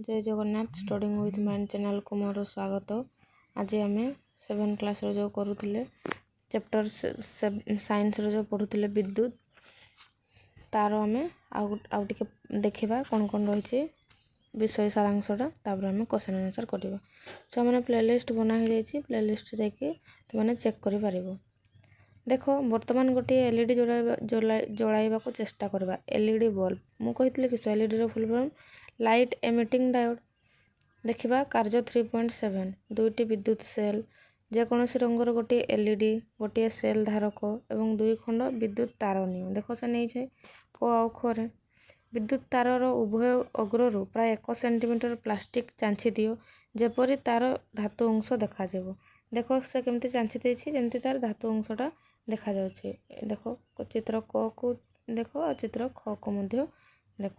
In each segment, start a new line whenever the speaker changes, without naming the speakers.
जय Jagannath studying with mind channel को मोर स्वागत। आज आम 7 क्लास जो करूले चैप्टर साइंस जो पढ़ुले विद्युत तार आम आउ देखा कौन कौन रही विषय सारांशटा तापर आम क्वेश्चन आंसर करवा। छुआ मैंने प्लेलिस्ट बना ही प्लेलिस्ट जाकि तुमने चेक कर देख बर्तमान गोटे एलईडी जलाइबा को चेष्टा करवा। एलईडी बल्ब मु कही कि एलईडी रो full form light emitting diode. देखा कार्य 3.7 दुईटी विद्युत सेल जेकोसी रंगर गोटे एलईडी गोटे सेल धारक एवं 2 खंड विद्युत तार नियो। देख से नहीं क आउ खे विद्युत तारर उभय अग्रु प्राय 1 सेंटीमीटर प्लास्टिक चांछी दियो जेपरी तार धातु अंश देखा। देख से केमती चांछी देछि जेमती तार धातु अंशटा देखा जाउछि। देख चित्र क को देख और चित्र ख को मध्य देख।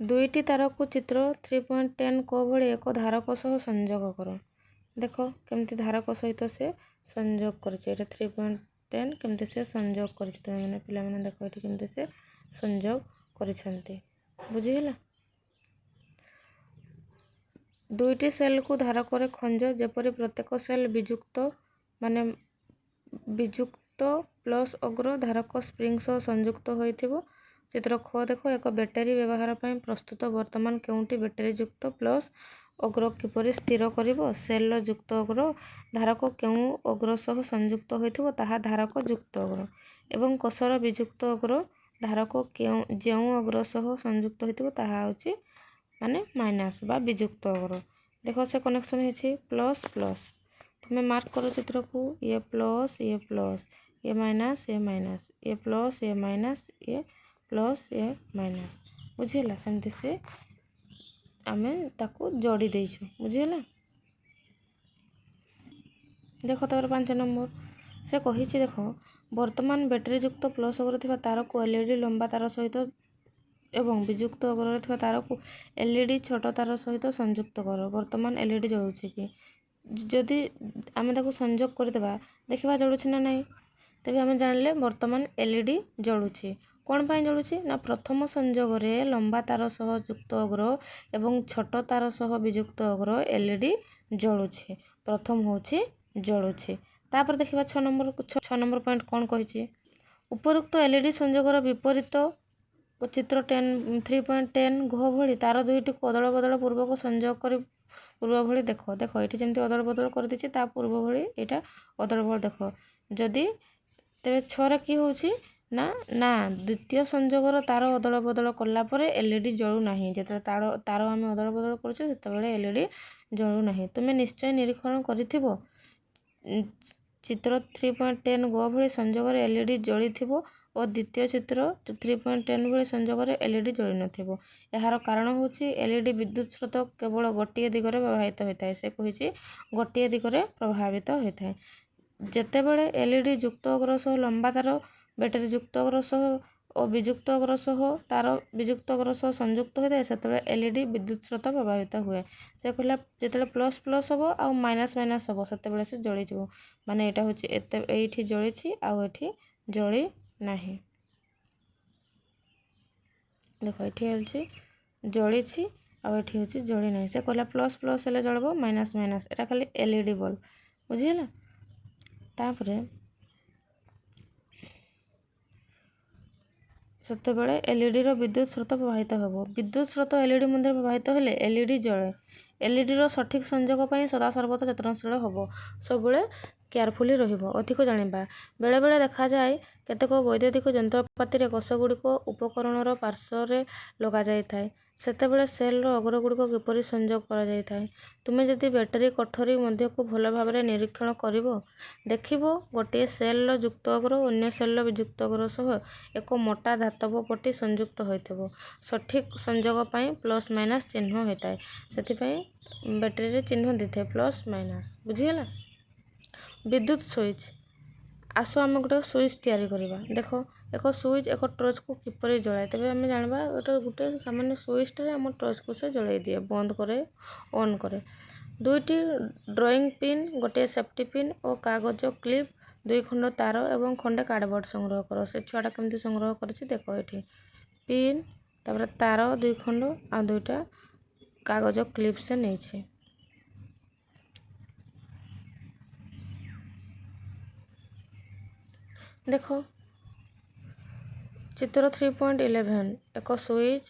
दुईटी तार को चित्र 3.10 को भली एक धारक सह संयोग कर। देख केमती धारक सहित से संयोग करछे। 3.10 केमती से संयोग करछे तुम माने पिला माने देख एठी केमती से संयोग करिसंती बुझी गेला। दुईटी सेल को धारक रे खंज जेपरी प्रत्येक सेल विजुक्त माने विजुक्त प्लस अग्र धारक स्प्रिंग सह संयुक्त होइथिबो। चित्र ख देख एक बैटेरी व्यवहार पर प्रस्तुत वर्तमान केउंटी बैटेरी युक्त प्लस अग्र किपरि स्थिर करिवो। सेल युक्त अग्र धारक केउ अग्र सह संयुक्त होइथिबो ताहा धारक युक्त अग्र एवं कोषर विजुक्त अग्र धारक केउ जेउ अग्र सह संयुक्त होइथिबो ताहा होछि माने माइनस बा विजुक्त अग्र। देखो से कनेक्शन हेछि प्लस प्लस तुमे मार्क करो चित्र को ये प्लस ये माइनस ये माइनस ये प्लस ये माइनस ये प्लस ये माइनस बुझीला। सेमती से आमे ताको जोड़ी देइछु बुझीला। देखो तार 5 नंबर से कहिछि देखो वर्तमान बैटरी युक्त प्लस अग्र थिबा तार को एलईडी लंबा तार सहित एवं विजुक्त अग्र थिबा तार को एलईडी छोट तार सहित संयुक्त कर। वर्तमान एलईडी जळुछि कि जदि आमे ताको संयोग कर देबा देखिबा जळुछि ना नहीं तबे आमे जानले वर्तमान एलईडी जळुछि। कौन पाई जळुछि ना प्रथम संयोग रे लंबा तार सह युक्त अग्र एवं छोट तार सह विजुक्त अग्र एलईडी जळुछि प्रथम होछि जळुछि। तापर देखिबा 6 नंबर पॉइंट कौन कहिछि उपरोक्त एलईडी संयोगर विपरीत चित्र 3.10 घ भली तार दुईटी को अदल बदल पूर्वक संयोग कर पूर्व भली देख ये जमी अदल बदल कर दी ता पूर्व भली यहाँ अदल बदल देख जदि तेरे 6 रे कि होछि ना ना द्वितीय संयोगर तार अदल बदल कला परे एलईडी जळु नाही। जेते तार आम अदल बदल करछे सेतेबेले एलईडी जळु नाही। तुमे निश्चय निरीक्षण करिथिबो चित्र 3.10 ग भली संयोगर एलईडी जळिथिबो और द्वितीय चित्र 3.10 भली संयोगर एलईडी जळि नथिबो। यार कारण होछि एलईडी विद्युत स्रोत केवल गोटिए दिगरे प्रभावित होइताय। से कहिछि गोटिए दिगरे प्रभावित होइताय। जेतेबेले एलईडी युक्त अग्र सह लंबा तार बैटरी युक्त अग्र सह और विजुक्त अग्र सह तार विजुक्त अग्र सह संयुक्त होता है सेतेबेले एलईडी विद्युत स्रोत प्रभावित हुए। से कहला जेतेबेले प्लस प्लस हबो आ माइनस माइनस हबो सेतेबेले से जळि जिवो माने एटा होछि एठी जळिछि आ एठी जळि नाही। देखो एठी होछि जळिछि आ एठी होछि जळि नाही। से कहला प्लस प्लस हेले जळबो माइनस माइनस एटा खाली एलईडी बल्ब बुझिला। तापरे सेतेबेले एलईडी रो विद्युत स्रोत प्रभावित हेबो। विद्युत स्रोत एलईडी मध्य प्रभावित हेले एलईडी जळे। एलईडी रो सठिक संयोग पई सदा सर्वदा यत्नशील हेबो सबले केयरफुली रहिबो। अधिक जानिबा बेले बेले देखा जाय केतेक वैद्युतिक यंत्रपाती रे कोष गुडी को उपकरणर पार्श्व रे लगा जाय थाए सेतेबेले सेल रो अग्र गुडी को किपरि संयोग करा जाय थाए। तुमे जदि बैटरी कोठरी मध्य को भल भाबरे निरीक्षण करिवो देखिबो गोटे सेल रो युक्त अग्र अन्य सेल रो विजुक्त अग्र सह एक मोटा धातव पट्टी संयुक्त होइथिबो। सठिक संयोग पई प्लस माइनस चिन्ह होइताय सेति पई बैटरी रे चिन्ह दिथे प्लस माइनस बुझियला। विद्युत स्विच आसो आम गोटे स्विच तैयारी करिबा। देखो एक स्विच एक टॉर्च को किपरि जलाय तबे आम जानबा गोटे सामान्य स्विच रे आम टॉर्च को से जलाय दिए बंद करे ऑन करे। दुईटी ड्राइंग पिन गोटे सेफ्टी पिन और कागज क्लिप 2 खंड तार एवं खंडे कार्डबोर्ड संग्रह कर। से छुआटा केमती संग्रह करछि देखो एठी पिन ତାପରେ ତାର 2 ଖଣ୍ଡ ଆଉ 2ଟା କାଗଜ କ୍ଲିପ୍ ସେ ନେଇଛି। ଦେଖ ଚିତ୍ର 3.11 ଏକ ସୁଇଚ୍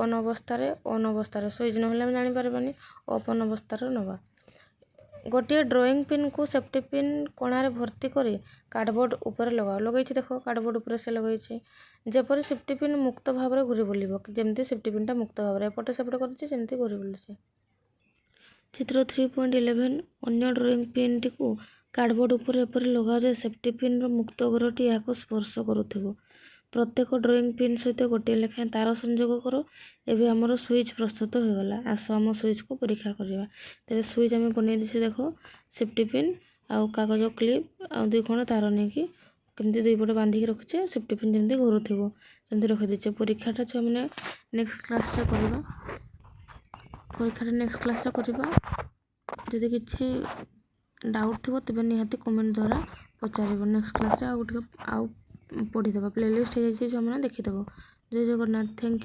ଅନ୍ ଅବସ୍ଥାରେ ସୁଇଚ୍ ନହେଲେ ଆମେ ଜାଣିପାରିବାନି ଅନ୍ ଅବସ୍ଥାରେ ନେବା। ଗୋଟିଏ ଡ୍ରଇଂ ପିନ୍କୁ ସେଫ୍ଟି ପିନ୍ କଣାରେ ଭର୍ତ୍ତି କରି କାର୍ଡ଼ବୋର୍ଡ଼ ଉପରେ ଲଗାଅ। ଲଗେଇଛି ଦେଖ କାର୍ଡ଼ବୋର୍ଡ଼ ଉପରେ ସେ ଲଗେଇଛି। ଯେପରି ସେଫ୍ଟି ପିନ୍ ମୁକ୍ତ ଭାବରେ ଘୁରି ବୁଲିବ, ଯେମିତି ସେଫ୍ଟି ପିନ୍ଟା ମୁକ୍ତ ଭାବରେ ଏପଟେ ସେପଟେ କରିଛି ସେମିତି ଘୁରି ବୁଲୁଛି। ଚିତ୍ର 3.11 ଅନ୍ୟ ଡ୍ରଇଂ ପିନ୍ଟିକୁ କାର୍ଡ଼ବୋର୍ଡ଼ ଉପରେ ଏପରି ଲଗାଅ ଯେ ସେଫ୍ଟି ପିନ୍ର ମୁକ୍ତ ଅଗ୍ରଟି ଏହାକୁ ସ୍ପର୍ଶ କରୁଥିବ। ପ୍ରତ୍ୟେକ ଡ୍ରଇଂ ପିନ୍ ସହିତ ଗୋଟିଏ ଲେଖାଏଁ ତାର ସଂଯୋଗ କର। ଏବେ ଆମର ସୁଇଚ୍ ପ୍ରସ୍ତୁତ ହୋଇଗଲା। ଆସ ଆମ ସୁଇଚ୍କୁ ପରୀକ୍ଷା କରିବା। ତେବେ ସୁଇଚ୍ ଆମେ ବନେଇ ଦେଇଛେ ଦେଖ ସେଫ୍ଟି ପିନ୍ ଆଉ କାଗଜ କ୍ଲିପ୍ ଆଉ 2 ଖଣ୍ଡ ତାର ନେଇକି କେମିତି 2 ପଟେ ବାନ୍ଧିକି ରଖିଛେ, ସେଫ୍ଟି ପିନ୍ ଯେମିତି ଘୁରୁଥିବ ସେମିତି ରଖିଦେଇଛେ। ପରୀକ୍ଷାଟା ଛୁଆମାନେ ନେକ୍ସଟ କ୍ଲାସ୍ରେ କରିବା। ଯଦି କିଛି ଡାଉଟ୍ ଥିବ ତେବେ ନିହାତି କମେଣ୍ଟ ଦ୍ୱାରା ପଚାରିବ। ନେକ୍ସଟ କ୍ଲାସ୍ରେ ଆଉ ଟିକେ ପଢ଼ିଦେବା। ପ୍ଲେଲିଷ୍ଟ ହେଇଯାଇଛି ଛୁଆମାନେ ଦେଖିଦେବ। ଜୟ ଜଗନ୍ନାଥ। Thank you.